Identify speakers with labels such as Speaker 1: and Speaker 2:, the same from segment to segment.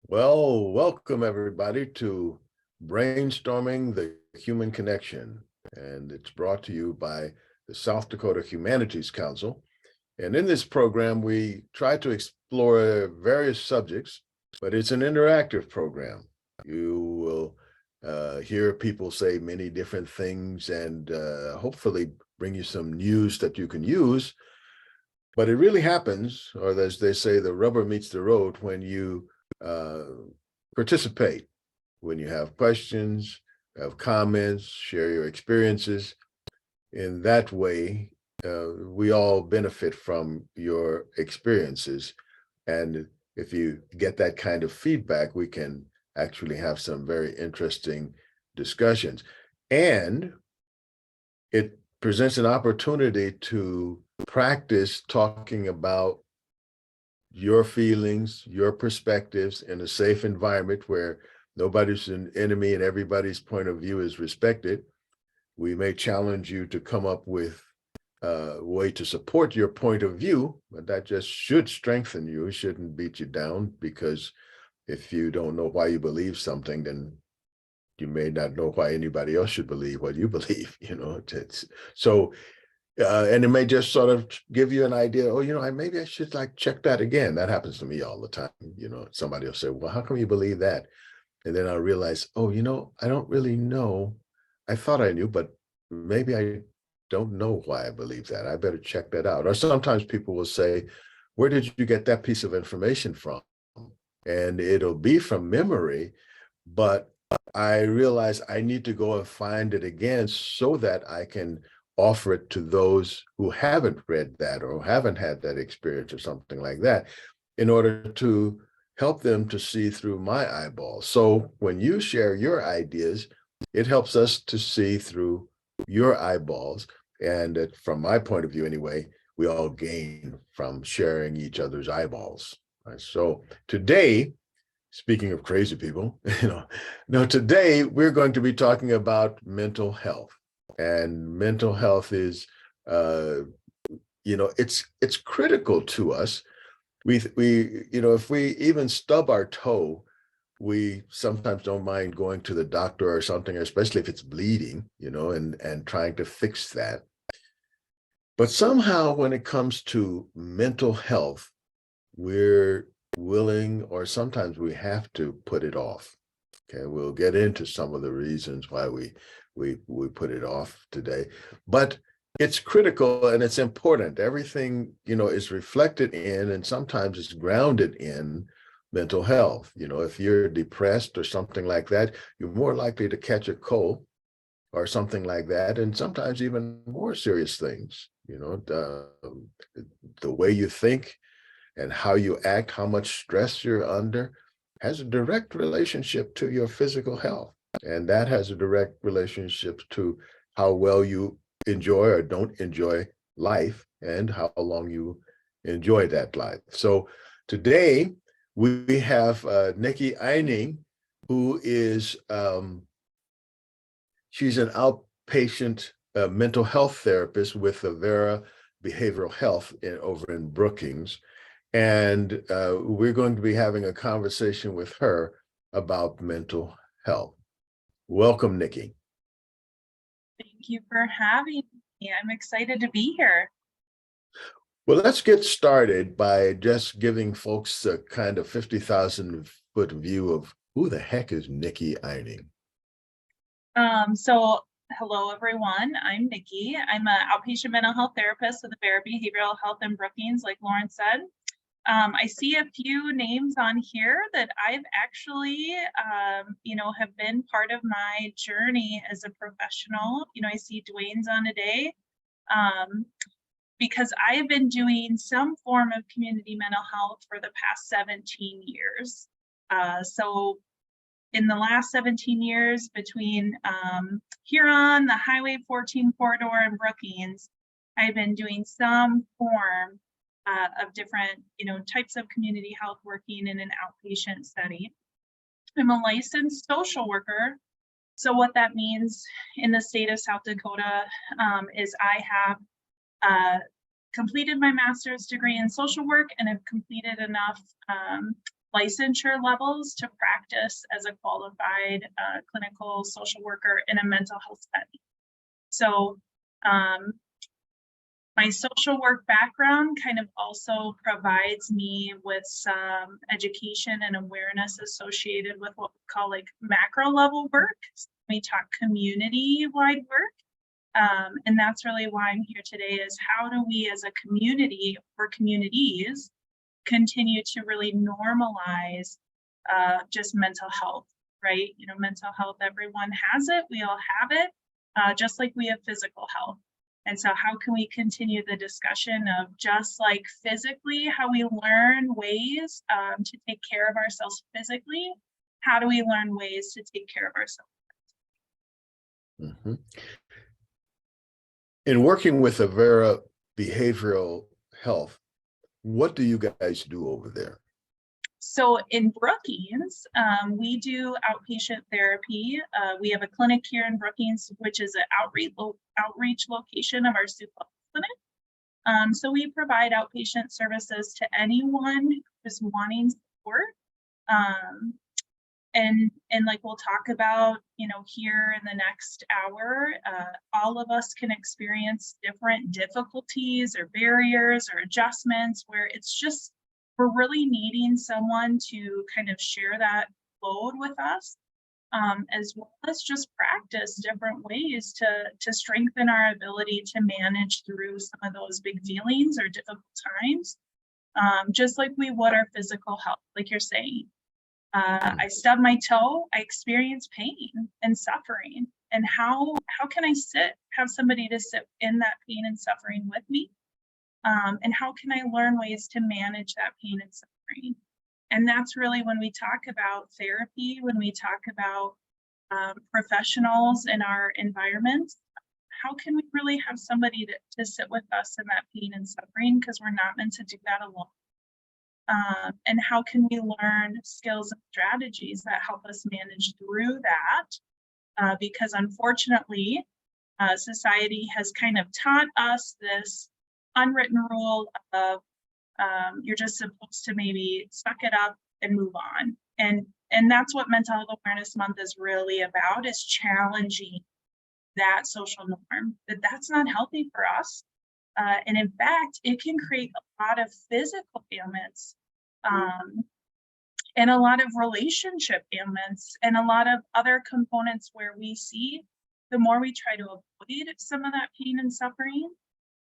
Speaker 1: Well, welcome everybody to Brainstorming the Human Connection, and it's brought to you by the South Dakota Humanities Council. And in this program, we try to explore various subjects, but it's an interactive program. You will hear people say many different things and hopefully bring you some news that you can use. But it really happens, or as they say, the rubber meets the road when you participate, when you have questions, have comments, share your experiences. In that way, we all benefit from your experiences. And if you get that kind of feedback, we can actually have some very interesting discussions. And it presents an opportunity to practice talking about your feelings, your perspectives in a safe environment where nobody's an enemy and everybody's point of view is respected. We may challenge you to come up with a way to support your point of view, but that just should strengthen you. It shouldn't beat you down, because if you don't know why you believe something, then you may not know why anybody else should believe what you believe, so and it may just sort of give you an idea. Oh, maybe I should check that again. That happens to me all the time. Somebody will say, well, how come you believe that? And then I'll realize, oh, I don't really know. I thought I knew, but maybe I don't know why I believe that. I better check that out. Or sometimes people will say, where did you get that piece of information from? And it'll be from memory, but I realize I need to go and find it again so that I can offer it to those who haven't read that or haven't had that experience or something like that, in order to help them to see through my eyeballs. So when you share your ideas, it helps us to see through your eyeballs. And from my point of view anyway, we all gain from sharing each other's eyeballs. Right? So today, speaking of crazy people, today we're going to be talking about mental health. And mental health is, it's critical to us. If we even stub our toe, we sometimes don't mind going to the doctor or something, especially if it's bleeding, and trying to fix that. But somehow when it comes to mental health, we're willing, or sometimes we have to put it off. Okay, we'll get into some of the reasons why we put it off today, but it's critical and it's important. Everything, is reflected in, and sometimes it's grounded in mental health. If you're depressed or something like that, you're more likely to catch a cold or something like that, and sometimes even more serious things. The way you think and how you act, how much stress you're under, has a direct relationship to your physical health. And that has a direct relationship to how well you enjoy or don't enjoy life and how long you enjoy that life. So today we have Nikki Eining, who is, she's an outpatient mental health therapist with Avera Behavioral Health over in Brookings. And we're going to be having a conversation with her about mental health. Welcome, Nikki.
Speaker 2: Thank you for having me. I'm excited to be here.
Speaker 1: Well, let's get started by just giving folks a kind of 50,000-foot view of who the heck is Nikki Eining.
Speaker 2: So hello, everyone. I'm Nikki. I'm an outpatient mental health therapist with Avera Behavioral Health in Brookings, like Lawrence said. I see a few names on here that I've actually, have been part of my journey as a professional. I see Dwayne's on today because I've been doing some form of community mental health for the past 17 years. So in the last 17 years, between Huron, the Highway 14 corridor, and Brookings, I've been doing some form of different, types of community health working in an outpatient setting. I'm a licensed social worker. So what that means in the state of South Dakota is I have completed my master's degree in social work and have completed enough licensure levels to practice as a qualified clinical social worker in a mental health setting. So my social work background kind of also provides me with some education and awareness associated with what we call like macro level work. So we talk community-wide work. And that's really why I'm here today, is how do we as a community or communities continue to really normalize just mental health, right? You know, mental health, everyone has it, we all have it, just like we have physical health. And so how can we continue the discussion of, just like physically, how we learn ways to take care of ourselves physically, how do we learn ways to take care of ourselves?
Speaker 1: Mm-hmm. In working with Avera Behavioral Health, what do you guys do over there?
Speaker 2: So in Brookings, we do outpatient therapy. We have a clinic here in Brookings, which is an outreach location of our Sioux Falls clinic. So we provide outpatient services to anyone who's wanting support. And like we'll talk about, you know, here in the next hour, all of us can experience different difficulties or barriers or adjustments where it's just, we're really needing someone to kind of share that load with us, as well as just practice different ways to strengthen our ability to manage through some of those big feelings or difficult times, just like we would our physical health, like you're saying. I stub my toe, I experience pain and suffering. And how can I have somebody to sit in that pain and suffering with me? And how can I learn ways to manage that pain and suffering? And that's really when we talk about therapy, when we talk about professionals in our environment, how can we really have somebody to sit with us in that pain and suffering, because we're not meant to do that alone. And how can we learn skills and strategies that help us manage through that? Because unfortunately, society has kind of taught us this unwritten rule of you're just supposed to maybe suck it up and move on. And that's what Mental Health Awareness Month is really about, is challenging that social norm, that's not healthy for us. And in fact, it can create a lot of physical ailments, and a lot of relationship ailments, and a lot of other components where we see the more we try to avoid some of that pain and suffering,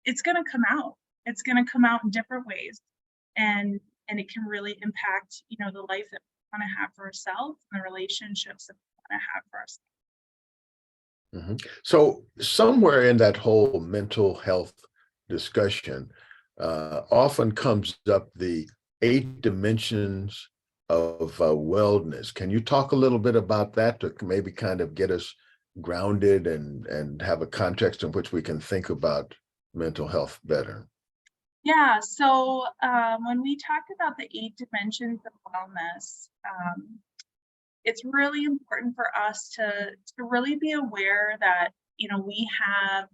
Speaker 2: it's going to come out. It's going to come out in different ways. And it can really impact, you know, the life that we want to have for ourselves and the relationships that we want to have for ourselves.
Speaker 1: Mm-hmm. So somewhere in that whole mental health discussion, often comes up the 8 dimensions of wellness. Can you talk a little bit about that to maybe kind of get us grounded and have a context in which we can think about mental health better?
Speaker 2: Yeah, so when we talk about the 8 dimensions of wellness, it's really important for us to really be aware that, you know, we have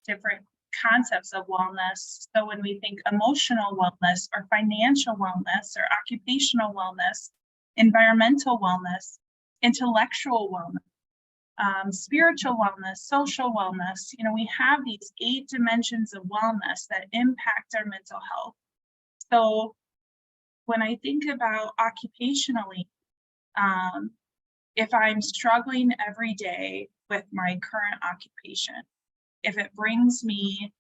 Speaker 2: different concepts of wellness. So when we think emotional wellness or financial wellness or occupational wellness, environmental wellness, intellectual wellness, spiritual wellness, social wellness, you know, we have these 8 dimensions of wellness that impact our mental health. So when I think about occupationally, if I'm struggling every day with my current occupation, if it brings me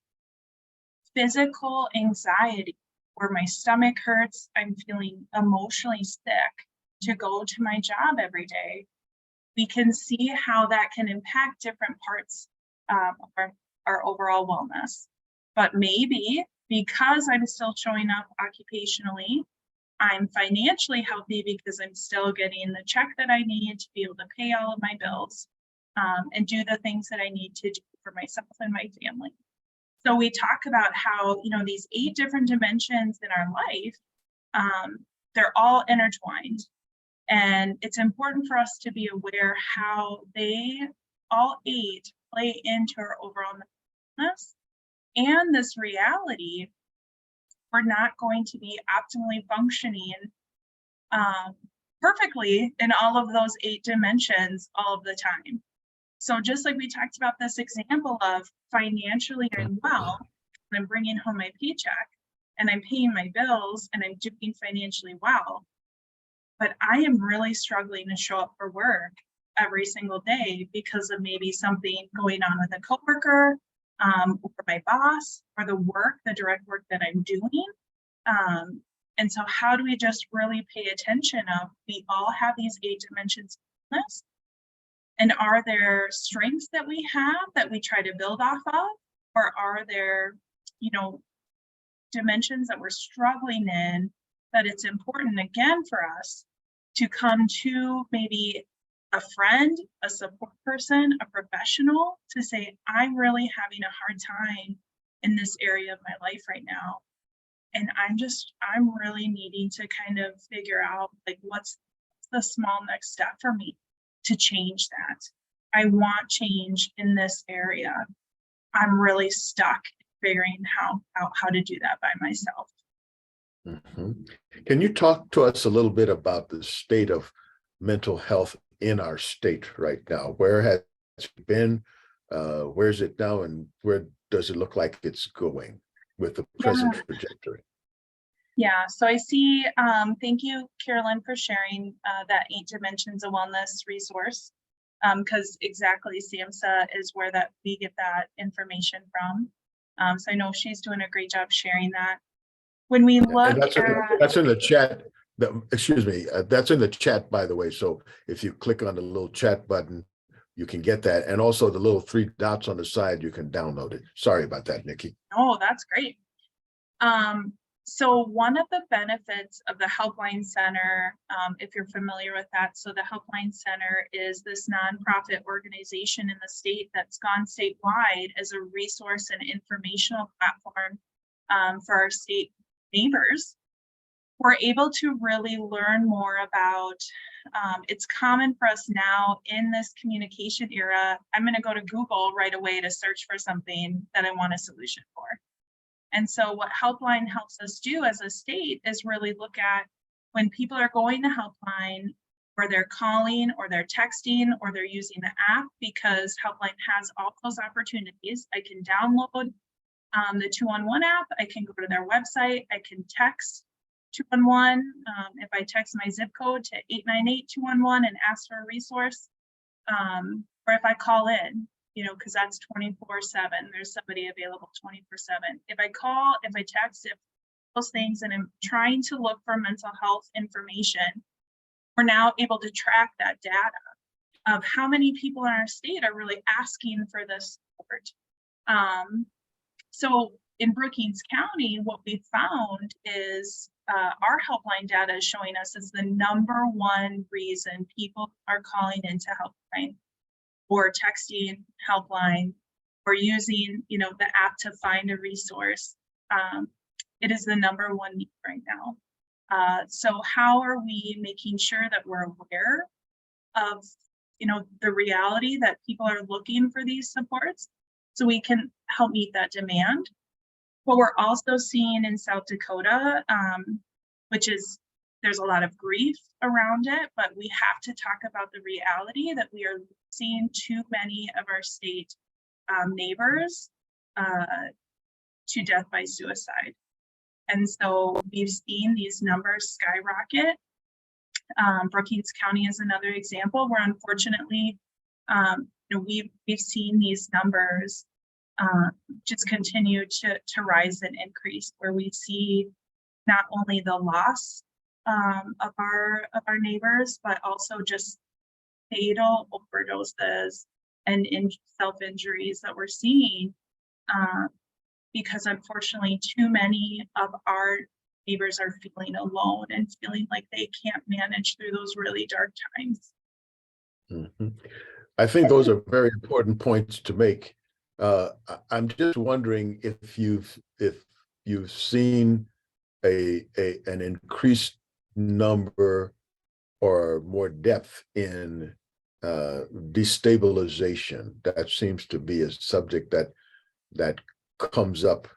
Speaker 2: physical anxiety where my stomach hurts, I'm feeling emotionally sick to go to my job every day, we can see how that can impact different parts of our overall wellness. But maybe because I'm still showing up occupationally, I'm financially healthy because I'm still getting the check that I need to be able to pay all of my bills and do the things that I need to do for myself and my family. So we talk about how, you know, these 8 different dimensions in our life, they're all intertwined. And it's important for us to be aware how they all 8 play into our overall wellness and this reality. We're not going to be optimally functioning perfectly in all of those 8 dimensions all of the time. So just like we talked about this example of financially I'm well, and I'm bringing home my paycheck and I'm paying my bills and I'm doing financially well, but I am really struggling to show up for work every single day because of maybe something going on with a coworker, or my boss, or the direct work that I'm doing. And so how do we just really pay attention of, we all have these 8 dimensions of this, and are there strengths that we have that we try to build off of, or are there, dimensions that we're struggling in that it's important again for us to come to maybe a friend, a support person, a professional to say, I'm really having a hard time in this area of my life right now. And I'm really needing to kind of figure out like, what's the small next step for me to change that. I want change in this area. I'm really stuck figuring how to do that by myself.
Speaker 1: Mhm. Can you talk to us a little bit about the state of mental health in our state right now? Where has it been? Where is it now? And where does it look like it's going with the present trajectory?
Speaker 2: Yeah, so I see, thank you, Carolyn, for sharing that 8 Dimensions of Wellness resource, because exactly SAMHSA is where we get that information from. So I know she's doing a great job sharing that. When we look
Speaker 1: that's in the chat. Excuse me, that's in the chat, by the way. So if you click on the little chat button, you can get that. And also the little 3 dots on the side, you can download it. Sorry about that, Nikki.
Speaker 2: Oh, that's great. So one of the benefits of the Helpline Center, if you're familiar with that, so the Helpline Center is this nonprofit organization in the state that's gone statewide as a resource and informational platform for our state neighbors. We're able to really learn more about, it's common for us now in this communication era, I'm going to go to Google right away to search for something that I want a solution for. And so what Helpline helps us do as a state is really look at when people are going to Helpline, or they're calling, or they're texting, or they're using the app, because Helpline has all those opportunities. I can download the 211 app, I can go to their website, I can text 211. If I text my zip code to 898-211 and ask for a resource, or if I call in, because that's 24/7, there's somebody available 24/7. If I call, if I text, if those things, and I'm trying to look for mental health information, we're now able to track that data of how many people in our state are really asking for this support. So in Brookings County, what we found is our Helpline data is showing us as the #1 reason people are calling into Helpline, or texting Helpline, or using the app to find a resource. It is the #1 need right now. So how are we making sure that we're aware of the reality that people are looking for these supports, so we can help meet that demand? What we're also seeing in South Dakota, which is, there's a lot of grief around it, but we have to talk about the reality that we are seeing too many of our state neighbors to death by suicide. And so we've seen these numbers skyrocket. Brookings County is another example where, unfortunately, we've seen these numbers just continue to rise and increase, where we see not only the loss of our neighbors, but also just fatal overdoses and self-injuries that we're seeing, because unfortunately too many of our neighbors are feeling alone and feeling like they can't manage through those really dark times.
Speaker 1: Mm-hmm. I think those are very important points to make. I'm just wondering if you've seen an increased number or more depth in destabilization. That seems to be a subject that comes up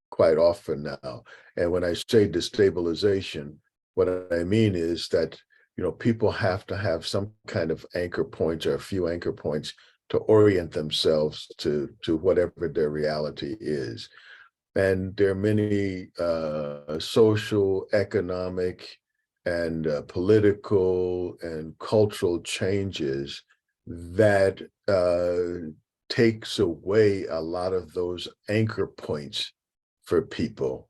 Speaker 1: quite often now. And when I say destabilization, What I mean is that, people have to have some kind of anchor points or a few anchor points to orient themselves to whatever their reality is. And there are many social, economic, and political and cultural changes that takes away a lot of those anchor points for people.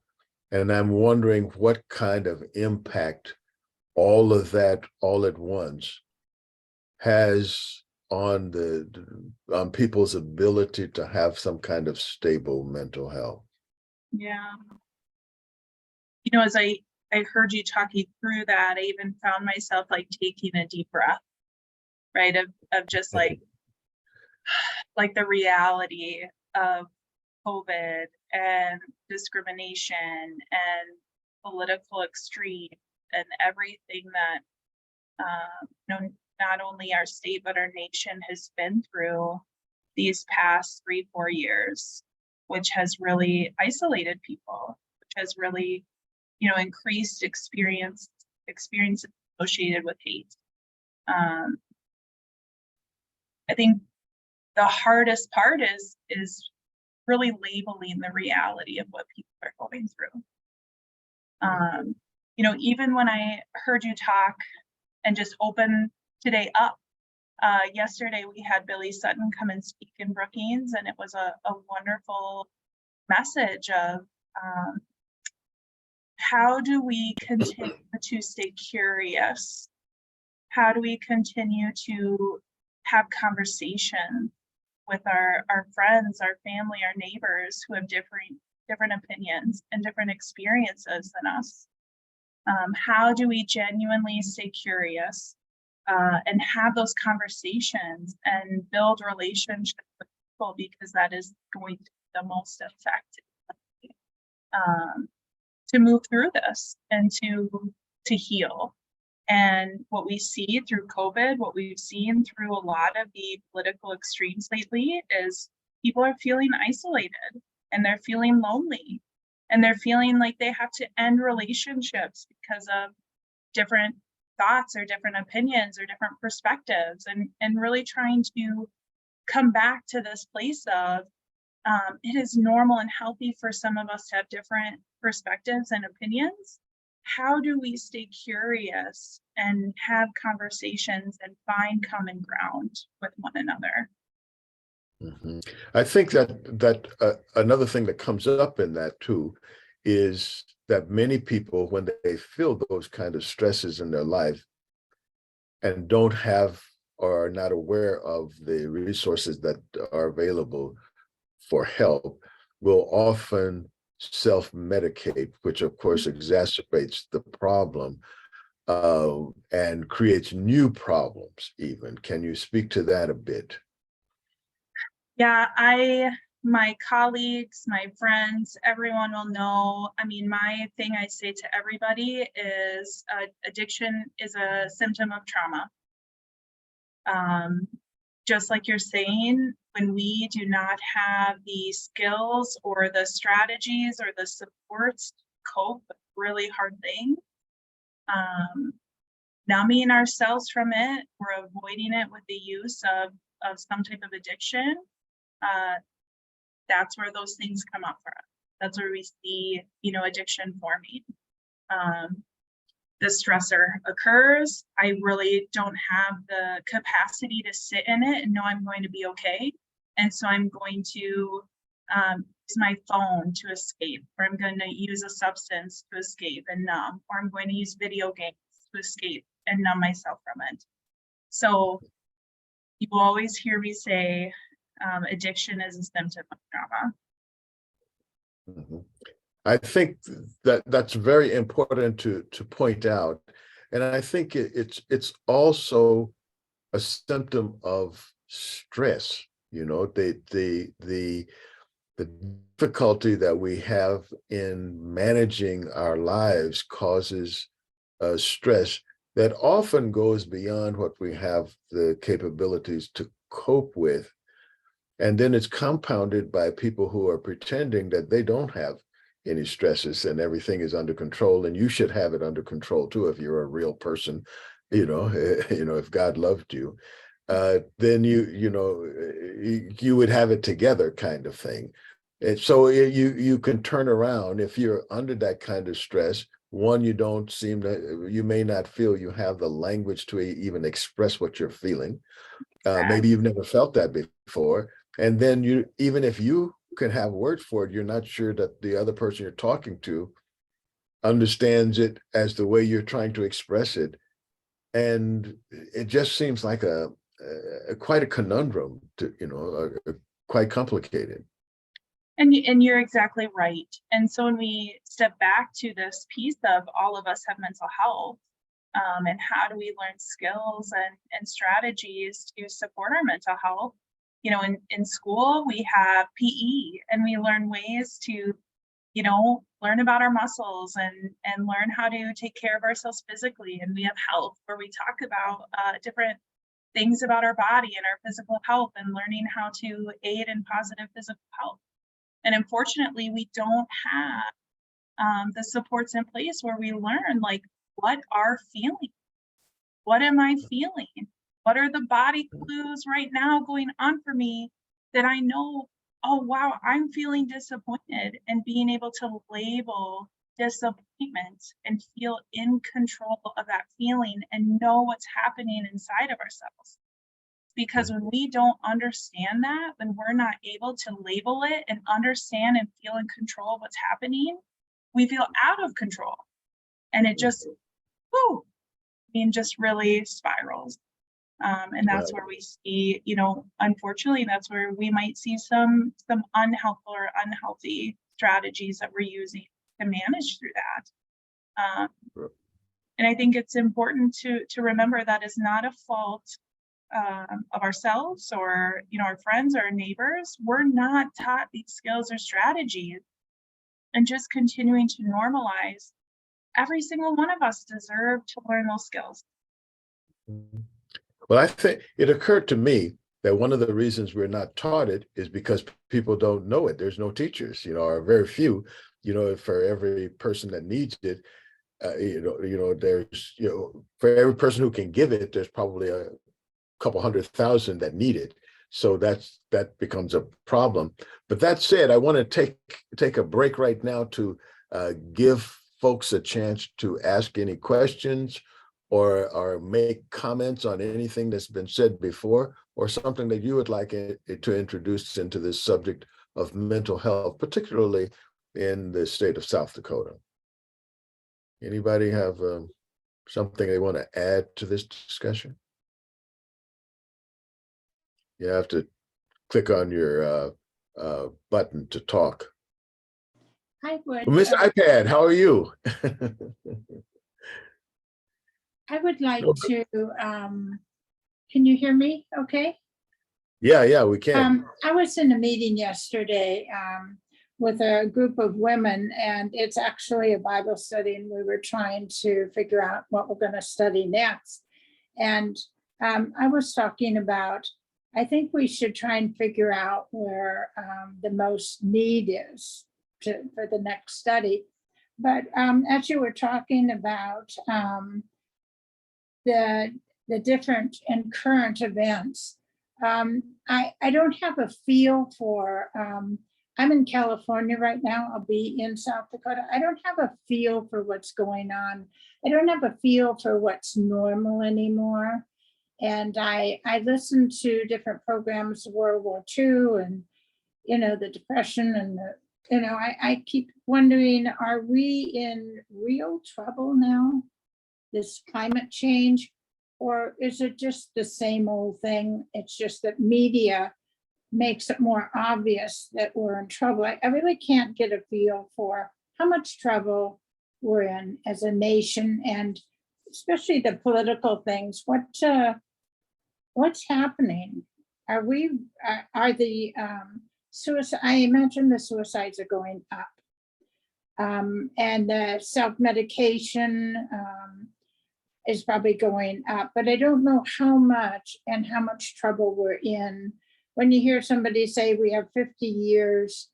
Speaker 1: And I'm wondering what kind of impact all of that all at once has on on people's ability to have some kind of stable mental health.
Speaker 2: Yeah. As I heard you talking through that, I even found myself like taking a deep breath, right? Of just like the reality of COVID and discrimination and political extreme and everything that not only our state but our nation has been through these past 3-4 years, which has really isolated people, which has really increased experience associated with hate. I think the hardest part is really labeling the reality of what people are going through. Even when I heard you talk and just open today up, yesterday we had Billy Sutton come and speak in Brookings, and it was a wonderful message of how do we continue to stay curious? How do we continue to have conversation with our friends, our family, our neighbors who have different opinions and different experiences than us? How do we genuinely stay curious and have those conversations and build relationships with people, because that is going to be the most effective to move through this and to heal. And what we see through COVID, what we've seen through a lot of the political extremes lately, is people are feeling isolated and they're feeling lonely and they're feeling like they have to end relationships because of different thoughts or different opinions or different perspectives, and really trying to come back to this place of it is normal and healthy for some of us to have different perspectives and opinions. How do we stay curious and have conversations and find common ground with one another?
Speaker 1: Mm-hmm. I think that another thing that comes up in that too is that many people, when they feel those kind of stresses in their life and don't have or are not aware of the resources that are available for help, will often self-medicate, which of course exacerbates the problem and creates new problems even. Can you speak to that a bit?
Speaker 2: Yeah, my colleagues, my friends, everyone will know. I mean, my thing I say to everybody is addiction is a symptom of trauma. Just like you're saying, when we do not have the skills or the strategies or the supports to cope with really hard things, numbing ourselves from it, we're avoiding it with the use of some type of addiction. That's where those things come up for us. That's where we see, addiction forming. The stressor occurs. I really don't have the capacity to sit in it and know I'm going to be okay. And so I'm going to use my phone to escape, or I'm going to use a substance to escape and numb, or I'm going to use video games to escape and numb myself from it. So you will always hear me say, addiction is a symptom of trauma.
Speaker 1: Mm-hmm. I think that that's very important to point out, and I think it's also a symptom of stress. The difficulty that we have in managing our lives causes stress that often goes beyond what we have the capabilities to cope with. And then it's compounded by people who are pretending that they don't have any stresses and everything is under control, and you should have it under control too if you're a real person, if God loved you, then you would have it together kind of thing. And so you can turn around if you're under that kind of stress. One, you may not feel you have the language to even express what you're feeling. Maybe you've never felt that before. And then even if you can have words for it, you're not sure that the other person you're talking to understands it as the way you're trying to express it. And it just seems like quite a conundrum quite complicated.
Speaker 2: And you're exactly right. And so when we step back to this piece of all of us have mental health, and how do we learn skills and strategies to support our mental health? In school, we have PE, and we learn ways to, learn about our muscles and learn how to take care of ourselves physically. And we have health, where we talk about different things about our body and our physical health, and learning how to aid in positive physical health. And unfortunately, we don't have the supports in place where we learn, like, what are feelings? What am I feeling? What are the body clues right now going on for me that I know, oh, wow, I'm feeling disappointed, and being able to label disappointment and feel in control of that feeling and know what's happening inside of ourselves. Because when we don't understand that, when we're not able to label it and understand and feel in control of what's happening, we feel out of control. And it just, just really spirals. And that's where we see, unfortunately, that's where we might see some unhelpful or unhealthy strategies that we're using to manage through that. And I think it's important to remember that is not a fault of ourselves or our friends or our neighbors. We're not taught these skills or strategies, and just continuing to normalize, every single one of us deserve to learn those skills.
Speaker 1: Well, I think it occurred to me that one of the reasons we're not taught it is because people don't know it. There's no teachers, or very few. For every person that needs it, there's for every person who can give it, there's probably a couple 100,000 that need it. So that becomes a problem. But that said, I want to take a break right now to give folks a chance to ask any questions or make comments on anything that's been said before, or something that you would like to introduce into this subject of mental health, particularly in the state of South Dakota. Anybody have something they want to add to this discussion? You have to click on your button to talk.
Speaker 3: I would.
Speaker 1: Well, Mr. iPad, how are you?
Speaker 3: I would like to. Can you hear me? Okay.
Speaker 1: Yeah, we can.
Speaker 3: I was in a meeting yesterday with a group of women, and it's actually a Bible study, and we were trying to figure out what we're going to study next. And I was talking about, I think we should try and figure out where the most need is for the next study. But as you were talking about the different and current events, I don't have a feel for, I'm in California right now, I'll be in South Dakota. I don't have a feel for what's going on. I don't have a feel for what's normal anymore. And I listened to different programs, World War II and, the Depression and I keep wondering, are we in real trouble now, this climate change, or is it just the same old thing? It's just that media makes it more obvious that we're in trouble. I really can't get a feel for how much trouble we're in as a nation, and especially the political things. What's happening? Are the suicide? I imagine the suicides are going up, and the self-medication is probably going up, but I don't know how much and how much trouble we're in. When you hear somebody say we have 50 years,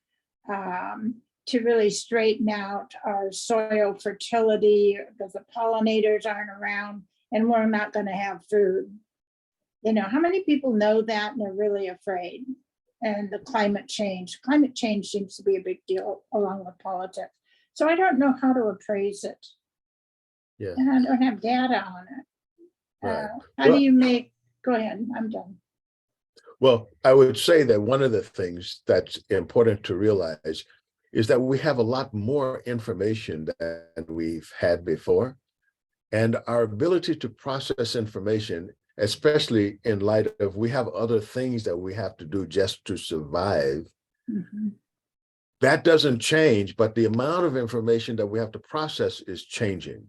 Speaker 3: 10 to really straighten out our soil fertility because the pollinators aren't around and we're not going to have food. You know, how many people know that and are really afraid? And the climate change seems to be a big deal along with politics. So I don't know how to appraise it.
Speaker 1: Yeah.
Speaker 3: And I don't have data on it.
Speaker 1: Right.
Speaker 3: How do
Speaker 1: Well-
Speaker 3: you make, go ahead, I'm done.
Speaker 1: Well, I would say that one of the things that's important to realize is that we have a lot more information than we've had before. And our ability to process information, especially in light of we have other things that we have to do just to survive, that doesn't change, but the amount of information that we have to process is changing.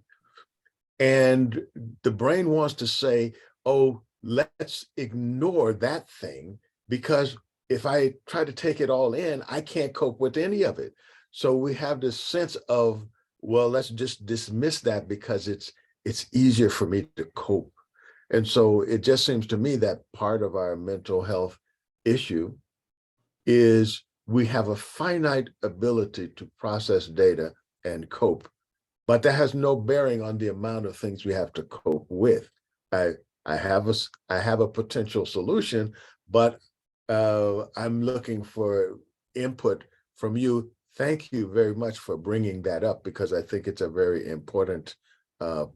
Speaker 1: And the brain wants to say, oh, let's ignore that thing, because if I try to take it all in, I can't cope with any of it. So we have this sense of, well, let's just dismiss that because it's easier for me to cope. And so it just seems to me that part of our mental health issue is we have a finite ability to process data and cope, but that has no bearing on the amount of things we have to cope with. I have a potential solution, but I'm looking for input from you. Thank you very much for bringing that up, because I think it's a very important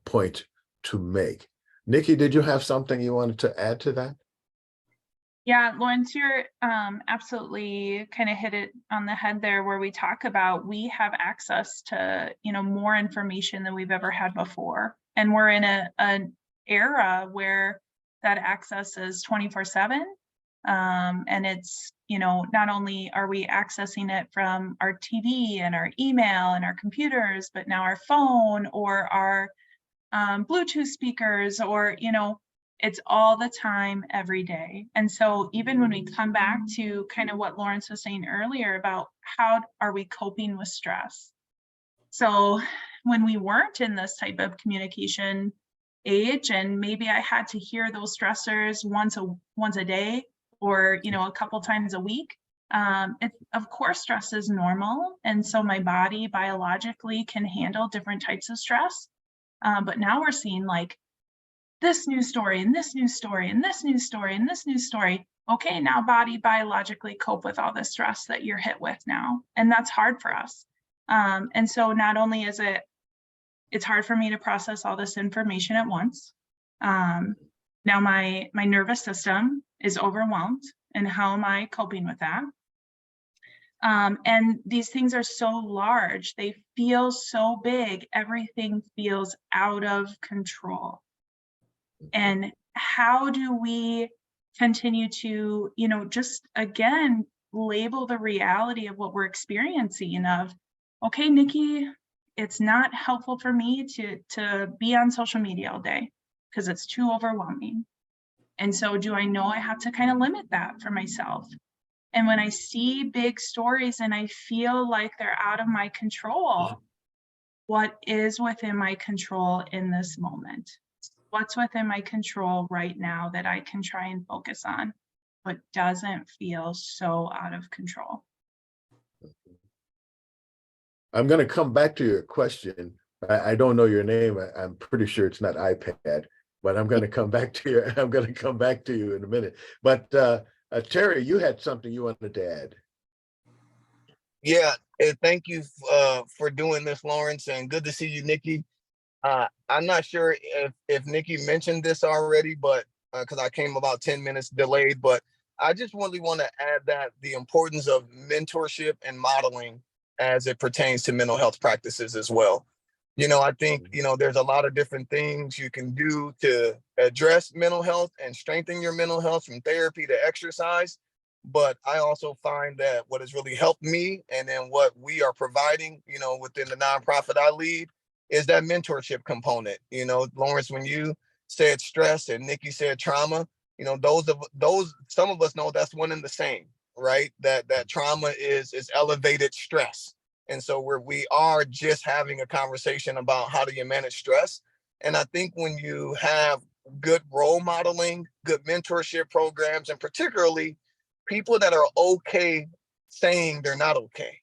Speaker 1: point to make. Nikki, did you have something you wanted to add to that?
Speaker 2: Yeah, Lawrence, you're absolutely kind of hit it on the head there, where we talk about we have access to, you know, more information than we've ever had before. And we're in an era where that access is 24/7. And it's, you know, not only are we accessing it from our TV and our email and our computers, but now our phone or our Bluetooth speakers, or, you know, it's all the time, every day. And so even when we come back to kind of what Lawrence was saying earlier about how are we coping with stress? So when we weren't in this type of communication age, and maybe I had to hear those stressors once a day, or, you know, a couple times a week, of course, stress is normal. And so my body biologically can handle different types of stress. But now we're seeing like this news story and this news story and this news story and this news story. Okay, now body biologically cope with all the stress that you're hit with now. And that's hard for us. And so not only is it's hard for me to process all this information at once. Now my nervous system is overwhelmed, and how am I coping with that? And these things are so large, they feel so big, everything feels out of control. And how do we continue to, you know, just again, label the reality of what we're experiencing of, okay, Nikki, it's not helpful for me to be on social media all day because it's too overwhelming. And so do I know I have to kind of limit that for myself? And when I see big stories and I feel like they're out of my control, what is within my control in this moment? What's within my control right now that I can try and focus on, but doesn't feel so out of control?
Speaker 1: I'm going to come back to your question. I don't know your name. I'm pretty sure it's not iPad, but I'm going to come back to you. I'm going to come back to you in a minute. But Terry, you had something you wanted to add.
Speaker 4: Yeah, thank you for doing this, Lawrence, and good to see you, Nikki. I'm not sure if Nikki mentioned this already, but because I came about 10 minutes delayed, but I just really want to add that the importance of mentorship and modeling as it pertains to mental health practices as well. You know, I think, you know, there's a lot of different things you can do to address mental health and strengthen your mental health, from therapy to exercise. But I also find that what has really helped me, and then what we are providing, you know, within the nonprofit I lead, is that mentorship component. You know, Lawrence, when you said stress and Nikki said trauma, you know, those some of us know that's one and the same, right? That trauma is elevated stress. And so we are just having a conversation about how do you manage stress. And I think when you have good role modeling, good mentorship programs, and particularly people that are okay saying they're not okay.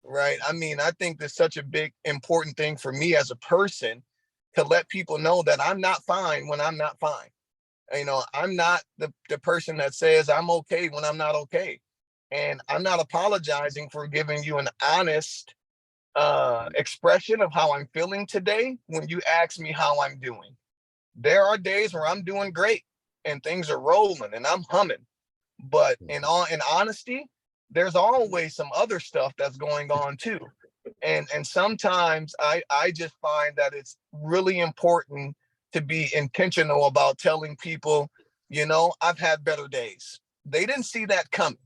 Speaker 4: right? I mean, I think that's such a big, important thing for me as a person to let people know that I'm not fine when I'm not fine. You know, I'm not the person that says I'm okay when I'm not okay. And I'm not apologizing for giving you an honest expression of how I'm feeling today when you ask me how I'm doing. There are days where I'm doing great and things are rolling and I'm humming. But in honesty, there's always some other stuff that's going on too. And sometimes I just find that it's really important to be intentional about telling people, you know, I've had better days. They didn't see that coming.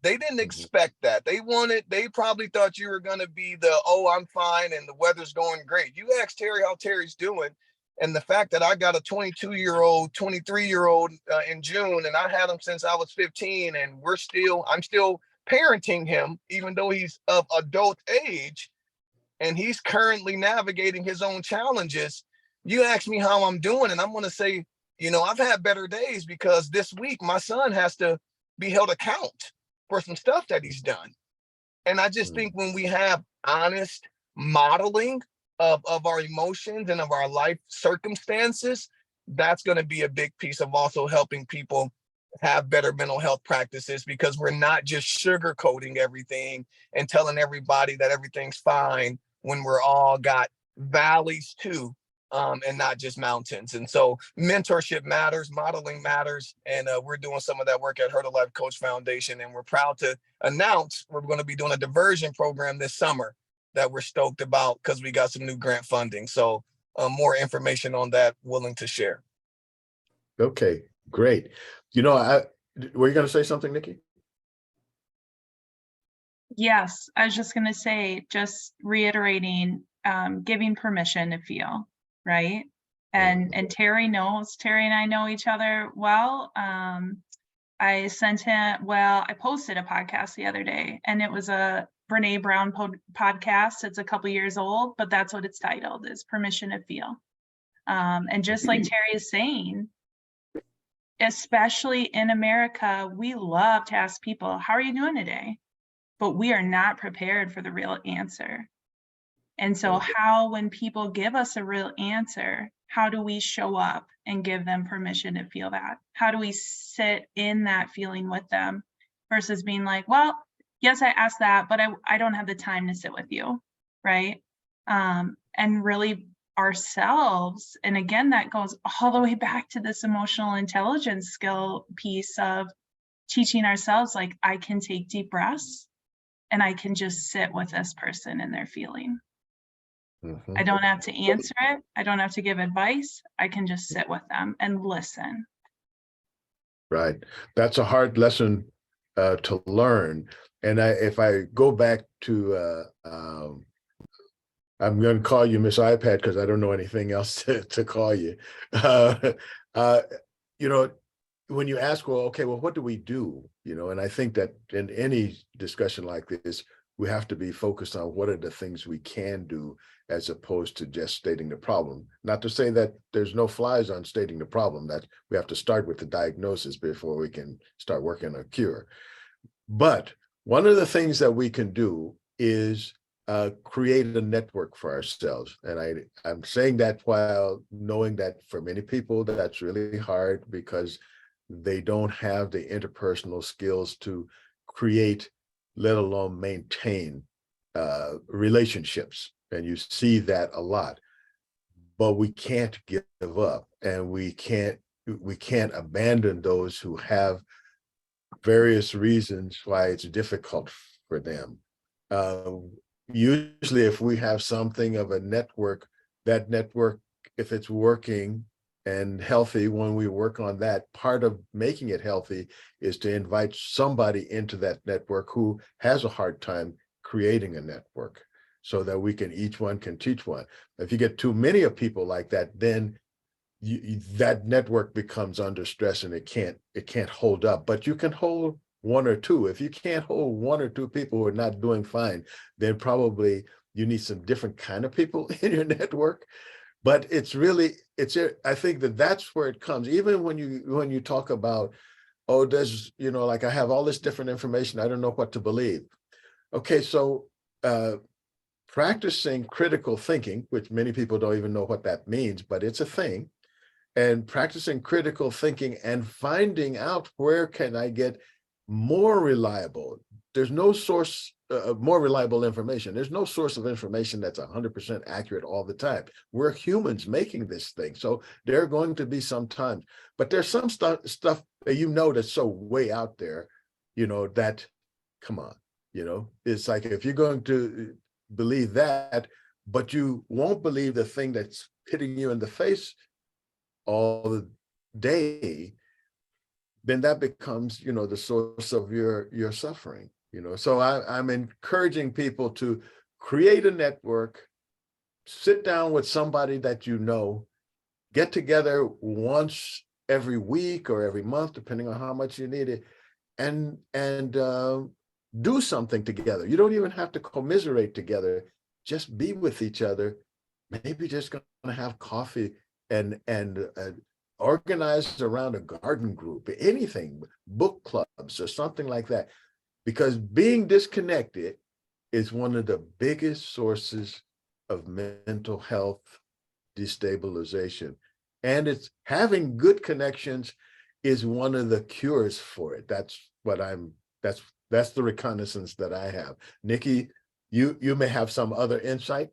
Speaker 4: They didn't expect that. They probably thought you were going to be the, oh, I'm fine and the weather's going great. You asked Terry how Terry's doing. And the fact that I got a 22-year-old, 23-year-old in June, and I had him since I was 15, and I'm still parenting him, even though he's of adult age, and he's currently navigating his own challenges. You ask me how I'm doing, and I'm going to say, you know, I've had better days because this week my son has to be held account for some stuff that he's done. And I just think when we have honest modeling of our emotions and of our life circumstances, that's going to be a big piece of also helping people have better mental health practices, because we're not just sugarcoating everything and telling everybody that everything's fine when we're all got valleys too, and not just mountains. And so mentorship matters, modeling matters, and we're doing some of that work at Her to Life Coach Foundation, and we're proud to announce we're going to be doing a diversion program this summer that we're stoked about because we got some new grant funding. So more information on that, willing to share.
Speaker 1: Okay, great. You know, were you going to say something, Nikki?
Speaker 2: Yes, I was just going to say, just reiterating, giving permission to feel, right? And Terry and I know each other well. I posted a podcast the other day, and it was a Brene Brown podcast. It's a couple years old, but that's what it's titled, is Permission to Feel. And just like Terry is saying, especially in America, we love to ask people, how are you doing today? But we are not prepared for the real answer. And so when people give us a real answer, how do we show up and give them permission to feel that? How do we sit in that feeling with them versus being like, well, yes, I asked that, but I don't have the time to sit with you, right? And really ourselves, and again, that goes all the way back to this emotional intelligence skill piece of teaching ourselves, like, I can take deep breaths and I can just sit with this person and their feeling. I don't have to answer it. I don't have to give advice. I can just sit with them and listen.
Speaker 1: Right. That's a hard lesson to learn. And if I go back to, I'm going to call you Miss iPad because I don't know anything else to call you. You know, when you ask, well, okay, well, what do we do? You know, and I think that in any discussion like this, we have to be focused on what are the things we can do as opposed to just stating the problem. Not to say that there's no flies on stating the problem, that we have to start with the diagnosis before we can start working on a cure. But one of the things that we can do is create a network for ourselves. And I'm saying that while knowing that for many people, that's really hard because they don't have the interpersonal skills to create, let alone maintain relationships. And you see that a lot, but we can't give up, and we can't abandon those who have various reasons why it's difficult for them. Usually if we have something of a network, that network, if it's working and healthy, when we work on that, part of making it healthy is to invite somebody into that network who has a hard time creating a network, so that each one can teach one. If you get too many of people like that, then that network becomes under stress and it can't hold up. But you can hold one or two. If you can't hold one or two people who are not doing fine, then probably you need some different kind of people in your network. But I think that's where it comes. Even when you talk about, like I have all this different information, I don't know what to believe. Okay, so practicing critical thinking, which many people don't even know what that means, but it's a thing, and practicing critical thinking and finding out where can I get more reliable. There's no source more reliable information. There's no source of information that's 100% accurate all the time. We're humans making this thing. So there are going to be some times, but there's some stuff that you know that's so way out there, you know, that, come on, you know, it's like if you're going to believe that, but you won't believe the thing that's hitting you in the face all day, then that becomes, you know, the source of your suffering, you know. So I'm encouraging people to create a network, sit down with somebody that you know, get together once every week or every month, depending on how much you need it, and do something together. You don't even have to commiserate together. Just be with each other. Maybe just going to have coffee and organized around a garden group, anything, book clubs or something like that. Because being disconnected is one of the biggest sources of mental health destabilization. And it's having good connections is one of the cures for it. That's what that's the reconnaissance that I have. Nikki, you may have some other insight.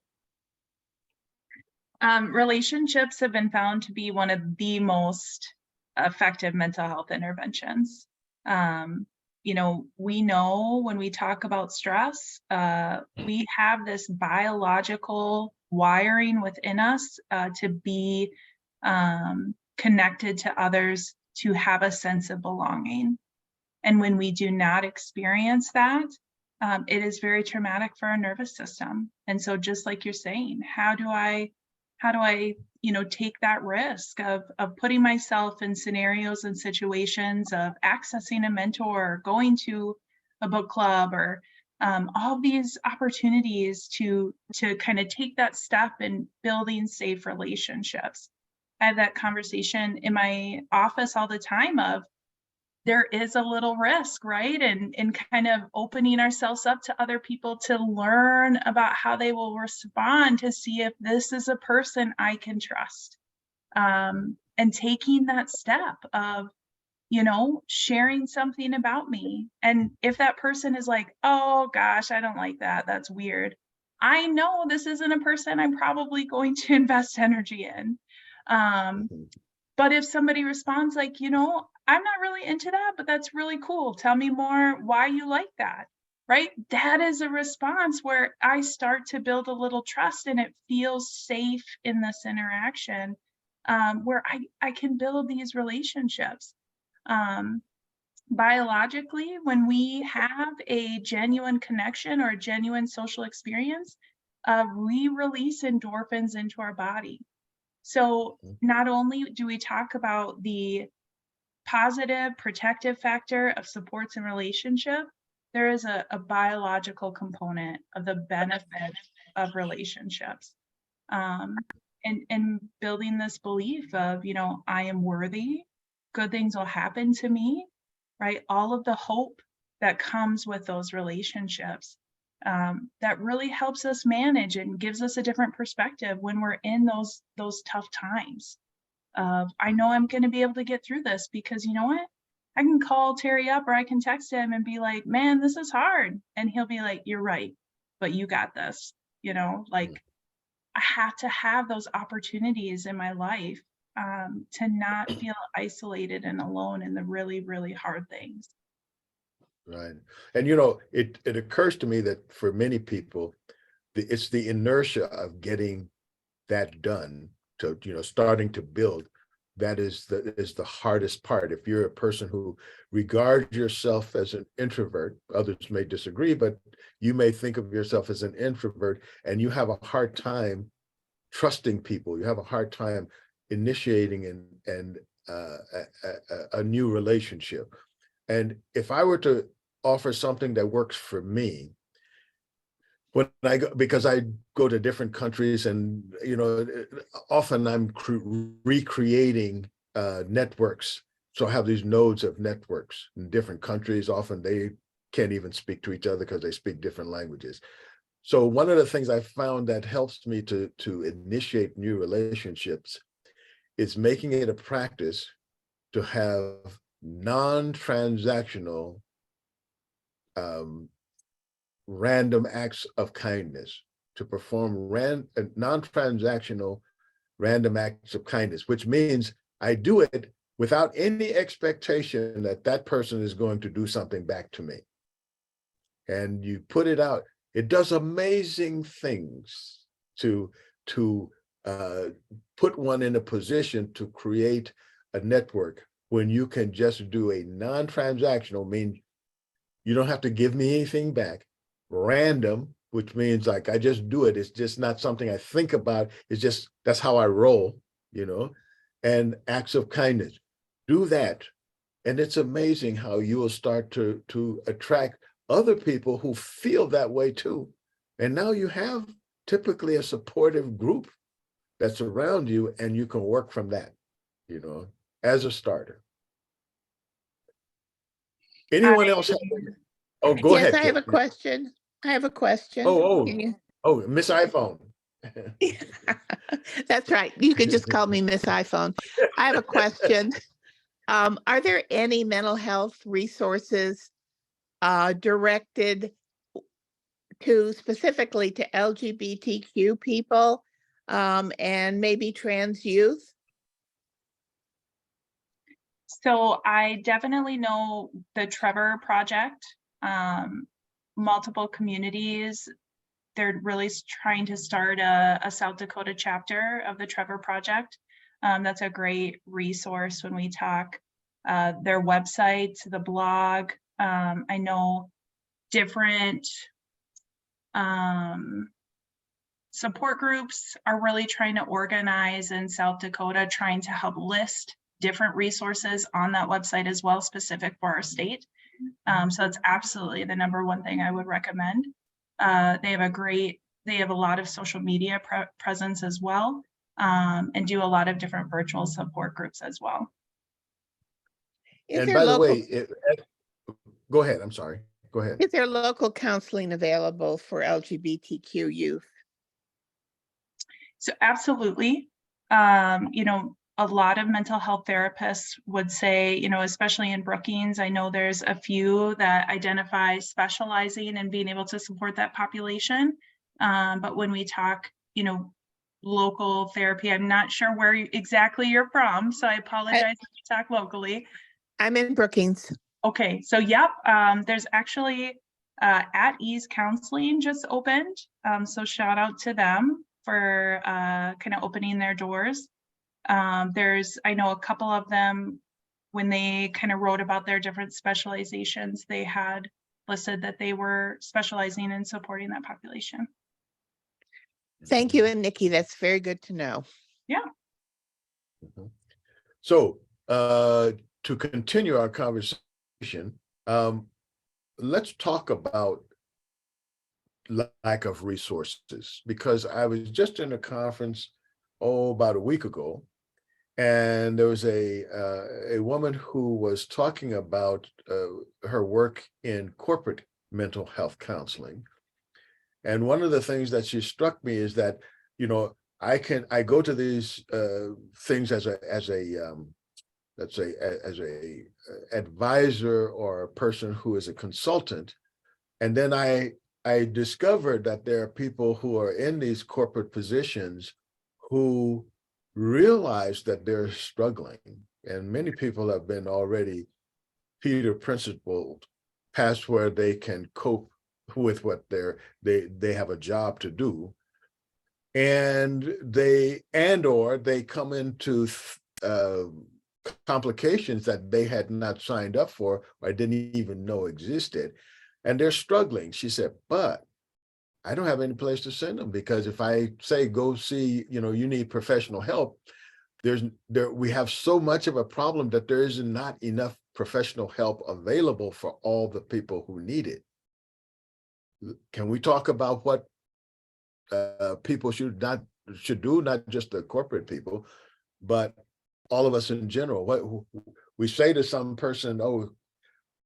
Speaker 2: Relationships have been found to be one of the most effective mental health interventions. You know, we know when we talk about stress, we have this biological wiring within us to be connected to others, to have a sense of belonging. And when we do not experience that, it is very traumatic for our nervous system. And so just like you're saying, how do I, you know, take that risk of putting myself in scenarios and situations of accessing a mentor, going to a book club, or all these opportunities to kind of take that step in building safe relationships. I have that conversation in my office all the time of, there is a little risk, right? And kind of opening ourselves up to other people to learn about how they will respond, to see if this is a person I can trust. And taking that step of, you know, sharing something about me. And if that person is like, oh gosh, I don't like that, that's weird, I know this isn't a person I'm probably going to invest energy in. But if somebody responds like, you know, I'm not really into that, but that's really cool, tell me more why you like that, right? That is a response where I start to build a little trust, and it feels safe in this interaction, where I can build these relationships. Biologically, when we have a genuine connection or a genuine social experience, we release endorphins into our body. So not only do we talk about the positive protective factor of supports and relationship, there is a biological component of the benefit of relationships. And building this belief of, you know, I am worthy, good things will happen to me, right? All of the hope that comes with those relationships. That really helps us manage and gives us a different perspective when we're in those tough times. I know I'm going to be able to get through this, because you know what? I can call Terry up, or I can text him and be like, man, this is hard. And he'll be like, you're right, but you got this. You know, like, I have to have those opportunities in my life to not feel isolated and alone in the really, really hard things.
Speaker 1: Right. And, you know, it occurs to me that for many people, it's the inertia of getting that done, to, you know, starting to build, that is the hardest part. If you're a person who regards yourself as an introvert, others may disagree, but you may think of yourself as an introvert, and you have a hard time trusting people. You have a hard time initiating and a new relationship. And if I were to offer something that works for me, when I go, because I go to different countries, and you know, often I'm recreating networks. So I have these nodes of networks in different countries. Often they can't even speak to each other because they speak different languages. So one of the things I found that helps me to initiate new relationships is making it a practice to have non-transactional random acts of kindness, to perform non-transactional random acts of kindness, which means I do it without any expectation that that person is going to do something back to me. And you put it out. It does amazing things to put one in a position to create a network when you can just do a non-transactional, mean you don't have to give me anything back, random, which means like I just do it. It's just not something I think about. It's just, that's how I roll, and acts of kindness. Do that. And it's amazing how you will start to attract other people who feel that way too. And now you have typically a supportive group that's around you, and you can work from that, as a starter. Anyone else? Oh, go ahead.
Speaker 5: Yes, I have a question.
Speaker 1: Oh,
Speaker 5: Can you-
Speaker 1: Miss iPhone.
Speaker 5: That's right. You could just call me Miss iPhone. I have a question. Are there any mental health resources directed specifically to LGBTQ people and maybe trans youth?
Speaker 2: So I definitely know the Trevor Project, multiple communities. They're really trying to start a South Dakota chapter of the Trevor Project. That's a great resource when we talk their website, the blog. I know different support groups are really trying to organize in South Dakota, trying to help list different resources on that website as well, specific for our state. So it's absolutely the number one thing I would recommend. They have a lot of social media presence as well, and do a lot of different virtual support groups as well.
Speaker 1: And by the way, go ahead. I'm sorry. Go ahead.
Speaker 5: Is there local counseling available for LGBTQ youth?
Speaker 2: So absolutely. A lot of mental health therapists would say, especially in Brookings, I know there's a few that identify specializing and being able to support that population. But when we talk, local therapy, I'm not sure where exactly you're from, so I apologize if you talk locally.
Speaker 5: I'm in Brookings.
Speaker 2: Okay, so yep, there's actually At Ease Counseling just opened. So shout out to them for kind of opening their doors. I know a couple of them, when they kind of wrote about their different specializations, they had listed that they were specializing in supporting that population.
Speaker 5: Thank you, and Nikki, that's very good to know.
Speaker 2: Yeah.
Speaker 1: So to continue our conversation, let's talk about lack of resources, because I was just in a conference, about a week ago, and there was a woman who was talking about her work in corporate mental health counseling. And one of the things that she struck me is that, I go to these things as a advisor or a person who is a consultant. And then I discovered that there are people who are in these corporate positions who realize that they're struggling. And many people have been already Peter principled past where they can cope with what they have a job to do. And they come into complications that they had not signed up for or didn't even know existed. And they're struggling. She said, but I don't have any place to send them, because if I say, go see, you need professional help, we have so much of a problem that there is not enough professional help available for all the people who need it. Can we talk about what people should do, not just the corporate people, but all of us in general? What we say to some person, oh,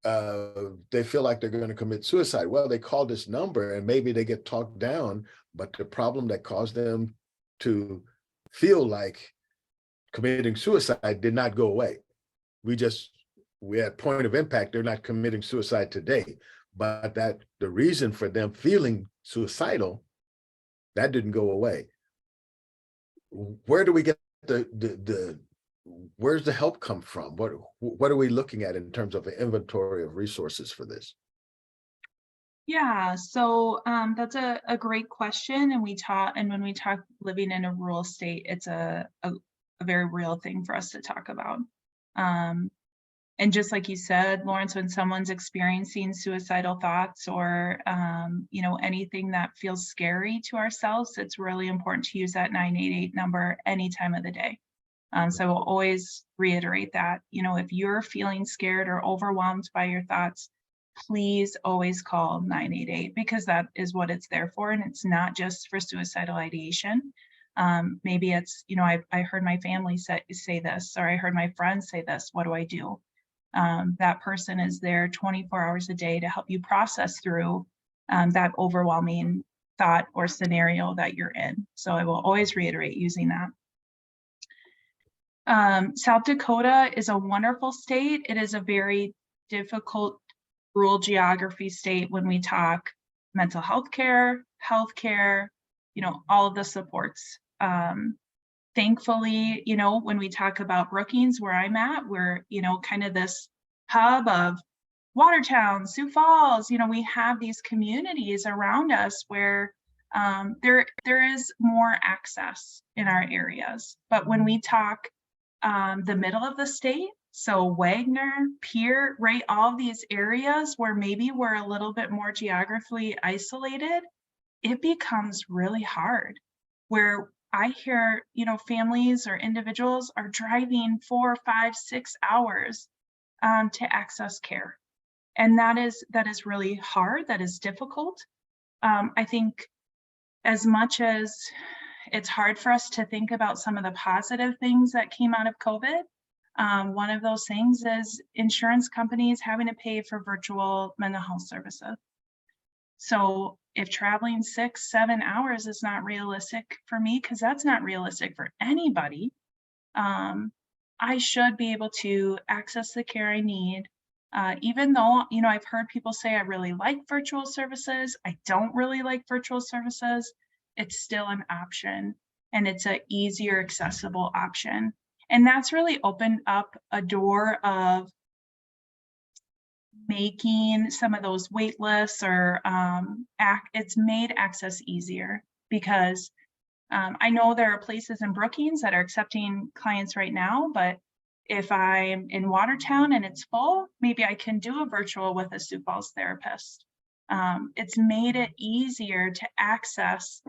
Speaker 1: they feel like they're going to commit suicide. Well, they call this number and maybe they get talked down, but the problem that caused them to feel like committing suicide did not go away. We at point of impact, they're not committing suicide today, but that the reason for them feeling suicidal, that didn't go away. Where do we get where's the help come from? What are we looking at in terms of an inventory of resources for this?
Speaker 2: Yeah, so that's a great question. And when we talk living in a rural state, it's a very real thing for us to talk about. And just like you said, Lawrence, when someone's experiencing suicidal thoughts or anything that feels scary to ourselves, it's really important to use that 988 number any time of the day. So I will always reiterate that, if you're feeling scared or overwhelmed by your thoughts, please always call 988 because that is what it's there for. And it's not just for suicidal ideation. Maybe it's, I heard my family say this, or I heard my friends say this, what do I do? That person is there 24 hours a day to help you process through that overwhelming thought or scenario that you're in. So I will always reiterate using that. South Dakota is a wonderful state. It is a very difficult rural geography state when we talk mental health care, healthcare, all of the supports. Thankfully, when we talk about Brookings, where I'm at, we're, kind of this hub of Watertown, Sioux Falls, we have these communities around us where there is more access in our areas. But when we talk the middle of the state, so Wagner, Pierre, right, all these areas where maybe we're a little bit more geographically isolated, it becomes really hard. Where I hear, families or individuals are driving 4, 5, 6 hours to access care. And that is really hard, that is difficult. I think as much as it's hard for us to think about some of the positive things that came out of COVID, one of those things is insurance companies having to pay for virtual mental health services. So if traveling 6, 7 hours is not realistic for me, because that's not realistic for anybody, I should be able to access the care I need. Even though, I've heard people say I really like virtual services, I don't really like virtual services, it's still an option and it's an easier accessible option. And that's really opened up a door of making some of those wait lists or it's made access easier because I know there are places in Brookings that are accepting clients right now, but if I'm in Watertown and it's full, maybe I can do a virtual with a Sioux Falls therapist. It's made it easier to access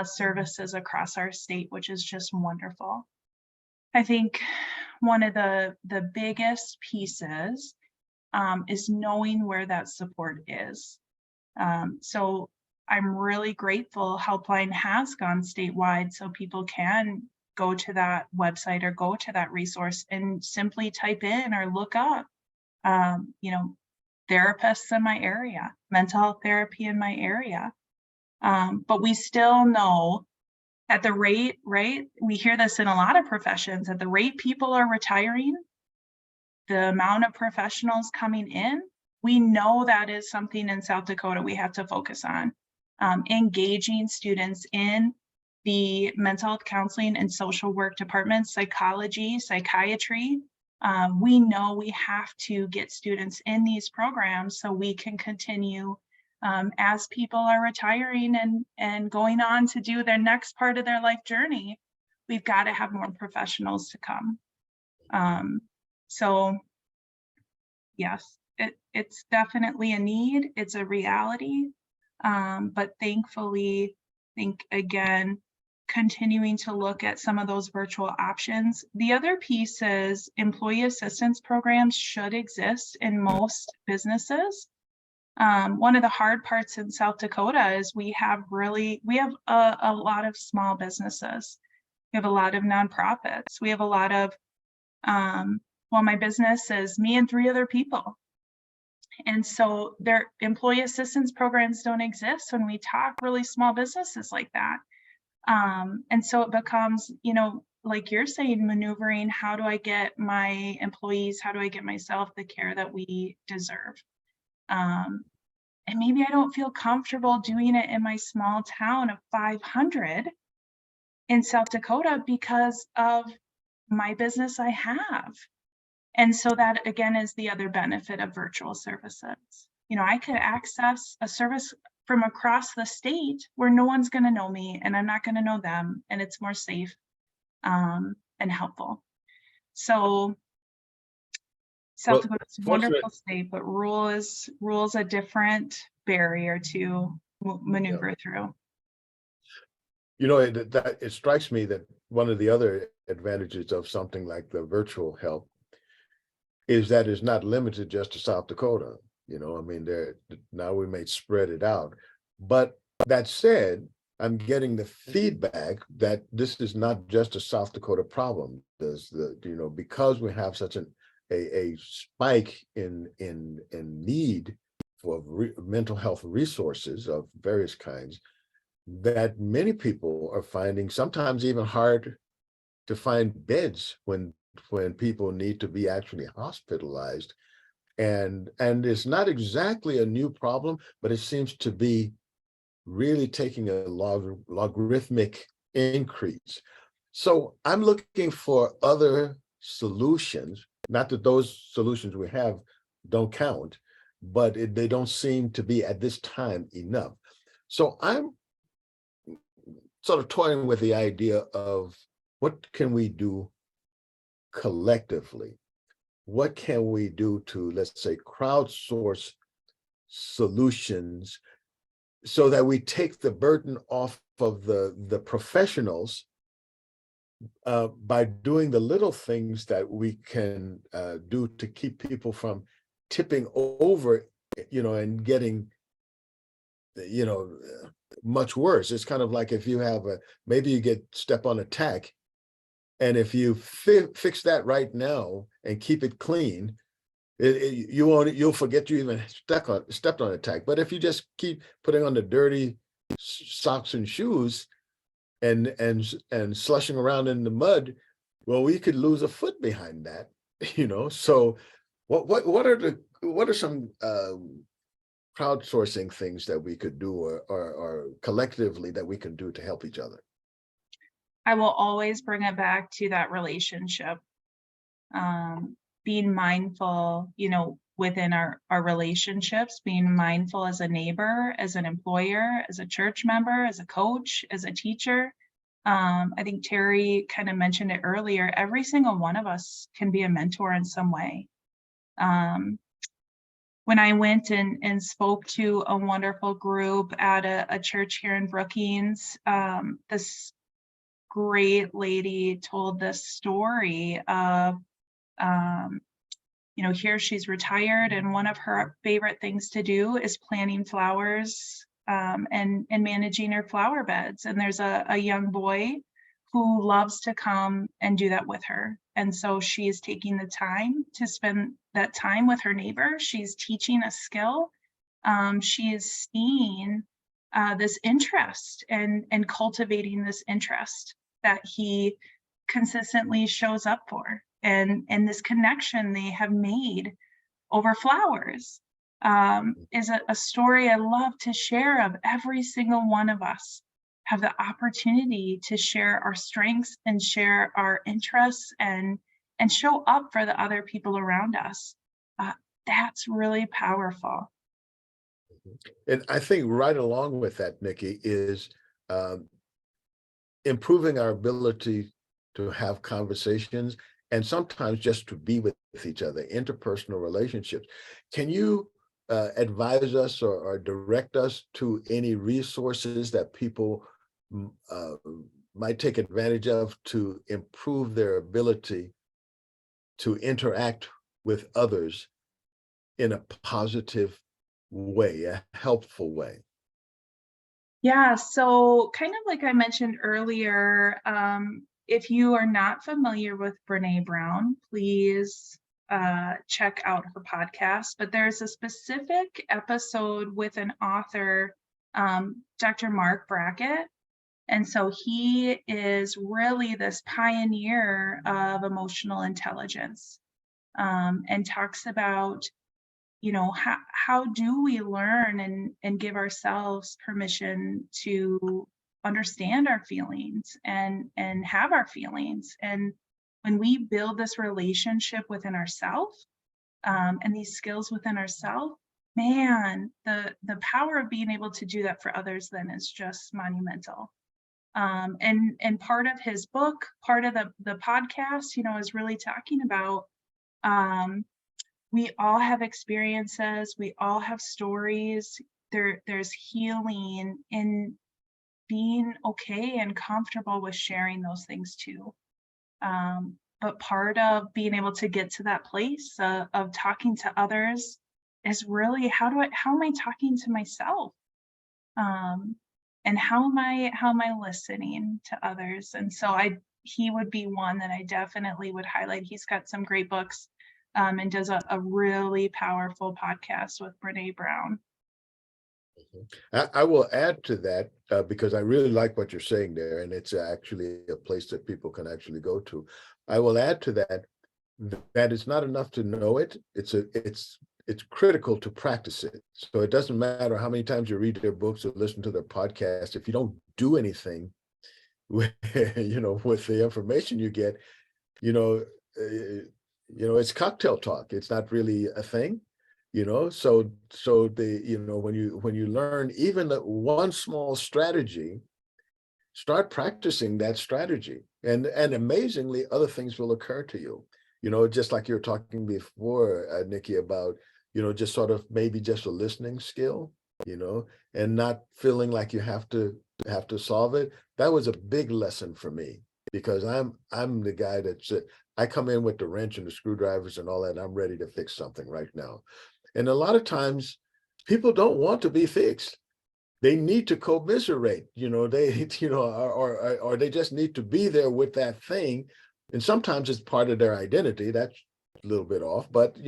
Speaker 2: services across our state, which is just wonderful. I think one of the biggest pieces is knowing where that support is. So I'm really grateful Helpline has gone statewide so people can go to that website or go to that resource and simply type in or look up, therapists in my area, mental health therapy in my area. But we still know at the rate, right? We hear this in a lot of professions, at the rate people are retiring, the amount of professionals coming in, we know that is something in South Dakota we have to focus on. Engaging students in the mental health counseling and social work departments, psychology, psychiatry. We know we have to get students in these programs so we can continue as people are retiring and going on to do their next part of their life journey. We've got to have more professionals to come. So yes, it's definitely a need. It's a reality. But thankfully, I think again, continuing to look at some of those virtual options. The other piece is employee assistance programs should exist in most businesses. One of the hard parts in South Dakota is we have a lot of small businesses. We have a lot of nonprofits. We have a lot of, my business is me and 3 other people. And so their employee assistance programs don't exist when we talk really small businesses like that. And so it becomes, you know, like you're saying, maneuvering, how do I get my employees, how do I get myself the care that we deserve? And maybe I don't feel comfortable doing it in my small town of 500 in South Dakota because of my business I have. And so that again is the other benefit of virtual services. You know, I could access a service from across the state where no one's going to know me and I'm not going to know them, and it's more safe and helpful. So South
Speaker 1: Well,
Speaker 2: Dakota is a wonderful state, but rules a different barrier to maneuver through.
Speaker 1: You know, it strikes me that one of the other advantages of something like the virtual help is that it's not limited just to South Dakota. You know, I mean, now we may spread it out. But that said, I'm getting the feedback that this is not just a South Dakota problem. Because we have such a spike in need for mental health resources of various kinds, that many people are finding sometimes even hard to find beds when people need to be actually hospitalized. And it's not exactly a new problem, but it seems to be really taking a logarithmic increase. So I'm looking for other solutions, not that those solutions we have don't count, but they don't seem to be at this time enough. So I'm sort of toying with the idea of what can we do collectively? What can we do to, let's say, crowdsource solutions so that we take the burden off of the professionals by doing the little things that we can do to keep people from tipping over, and getting, much worse. It's kind of like if you have maybe you step on a tack, and if you fix that right now and keep it clean, you'll forget you even stepped on a tack. But if you just keep putting on the dirty socks and shoes and slushing around in the mud, well, we could lose a foot behind that, So what are some crowdsourcing things that we could do or collectively that we can do to help each other?
Speaker 2: I will always bring it back to that relationship. Being mindful, within our relationships, being mindful as a neighbor, as an employer, as a church member, as a coach, as a teacher. I think Terry kind of mentioned it earlier. Every single one of us can be a mentor in some way. When I went and spoke to a wonderful group at a church here in Brookings, this great lady told this story of, here she's retired, and one of her favorite things to do is planting flowers and managing her flower beds. And there's a young boy who loves to come and do that with her. And so she is taking the time to spend that time with her neighbor. She's teaching a skill. She is seeing this interest and cultivating this interest that he consistently shows up for. And this connection they have made over flowers is a story I love to share of every single one of us have the opportunity to share our strengths and share our interests and show up for the other people around us. That's really powerful.
Speaker 1: And I think right along with that, Nikki, is improving our ability to have conversations and sometimes just to be with each other, interpersonal relationships. Can you advise us or direct us to any resources that people might take advantage of to improve their ability to interact with others in a positive way, a helpful way?
Speaker 2: Yeah, so kind of like I mentioned earlier, if you are not familiar with Brene Brown, please check out her podcast, but there's a specific episode with an author, Dr. Mark Brackett. And so he is really this pioneer of emotional intelligence, and talks about, how do we learn and give ourselves permission to understand our feelings and have our feelings. And when we build this relationship within ourselves, and these skills within ourselves, man, the power of being able to do that for others then is just monumental. And part of his book, part of the podcast, is really talking about, we all have experiences, we all have stories. There's healing in being okay and comfortable with sharing those things too. But part of being able to get to that place of talking to others is really how am I talking to myself? And how am I listening to others? And so he would be one that I definitely would highlight. He's got some great books, and does a really powerful podcast with Brene Brown.
Speaker 1: I will add to that because I really like what you're saying there, and it's actually a place that people can actually go to. I will add to that it's not enough to know it. It's critical to practice it. So it doesn't matter how many times you read their books or listen to their podcast. If you don't do anything with, with the information you get, it's cocktail talk. It's not really a thing. So when you learn even that one small strategy, start practicing that strategy, and amazingly other things will occur to you. Just like you were talking before, Nikki, about just sort of maybe just a listening skill, and not feeling like you have to solve it. That was a big lesson for me, because I'm the guy I come in with the wrench and the screwdrivers and all that, and I'm ready to fix something right now. And a lot of times people don't want to be fixed. They need to commiserate, or they just need to be there with that thing. And sometimes it's part of their identity. That's a little bit off, but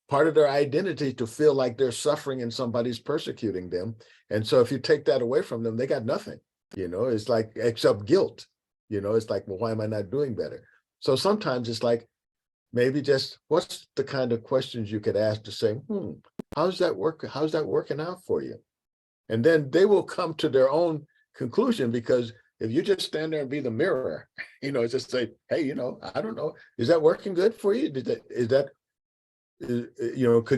Speaker 1: part of their identity to feel like they're suffering and somebody's persecuting them. And so if you take that away from them, they got nothing, it's like, except guilt, it's like, well, why am I not doing better? So sometimes it's like, maybe just what's the kind of questions you could ask to say, how's that working out for you? And then they will come to their own conclusion, because if you just stand there and be the mirror, just say, hey, I don't know, is that working good for you? Could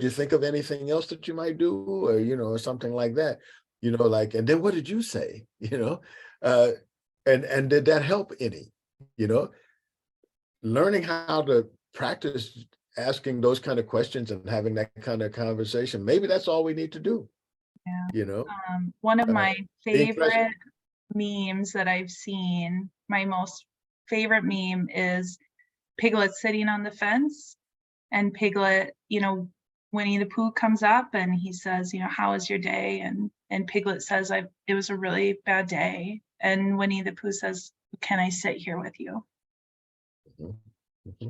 Speaker 1: you think of anything else that you might do, or something like that, and then what did you say, and did that help any, learning how to practice asking those kind of questions and having that kind of conversation. Maybe that's all we need to do.
Speaker 2: Yeah. One of my favorite memes that I've seen, my most favorite meme is Piglet sitting on the fence, and Piglet, Winnie the Pooh comes up and he says, how was your day? And Piglet says, it was a really bad day. And Winnie the Pooh says, can I sit here with you?
Speaker 1: Mm-hmm.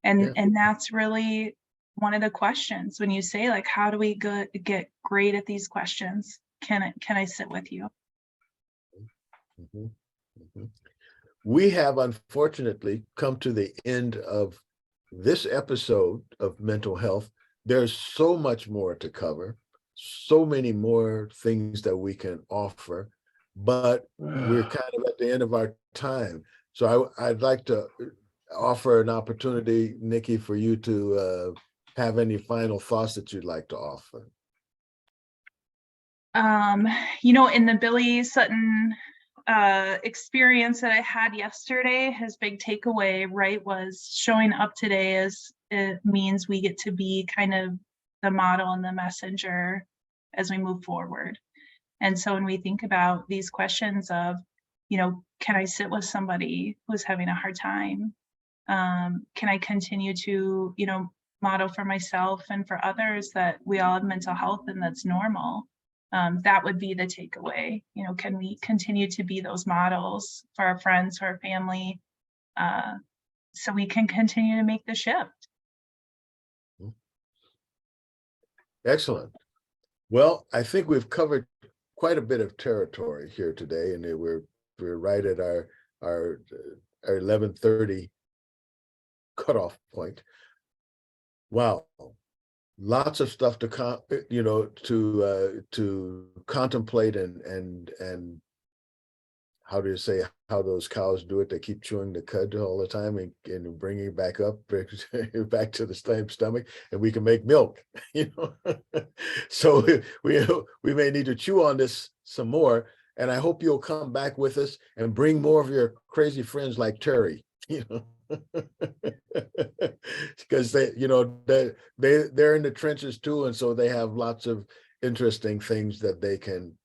Speaker 2: And that's really one of the questions when you say, like, how do we get great at these questions? Can I sit with you?
Speaker 1: Mm-hmm. Mm-hmm. We have unfortunately come to the end of this episode of mental health. There's so much more to cover, so many more things that we can offer, but we're kind of at the end of our time. So I'd like to offer an opportunity, Nikki, for you to have any final thoughts that you'd like to offer.
Speaker 2: In the Billy Sutton experience that I had yesterday, his big takeaway, right, was showing up today it means we get to be kind of the model and the messenger as we move forward. And so when we think about these questions of, can I sit with somebody who's having a hard time? Can I continue to, model for myself and for others that we all have mental health and that's normal? That would be the takeaway. Can we continue to be those models for our friends, for our family, so we can continue to make the shift?
Speaker 1: Excellent. Well, I think we've covered quite a bit of territory here today, and we're right at our 11:30 cutoff point. Wow, lots of stuff to to contemplate and how do you say how those cows do it? They keep chewing the cud all the time and bringing it back up back to the same stomach, and we can make milk. So we may need to chew on this some more. And I hope you'll come back with us and bring more of your crazy friends like Terry. Because they're in the trenches too, and so they have lots of interesting things that they can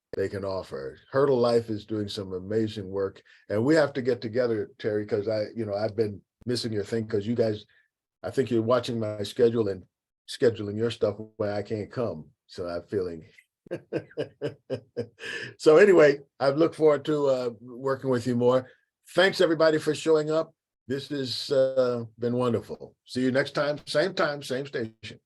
Speaker 1: offer. Hurdle Life is doing some amazing work, and we have to get together, Terry, because I've been missing your thing because you guys, I think you're watching my schedule and scheduling your stuff when I can't come. So I'm feeling. So anyway, I look forward to working with you more. Thanks everybody for showing up. This has been wonderful. See you next time, same station.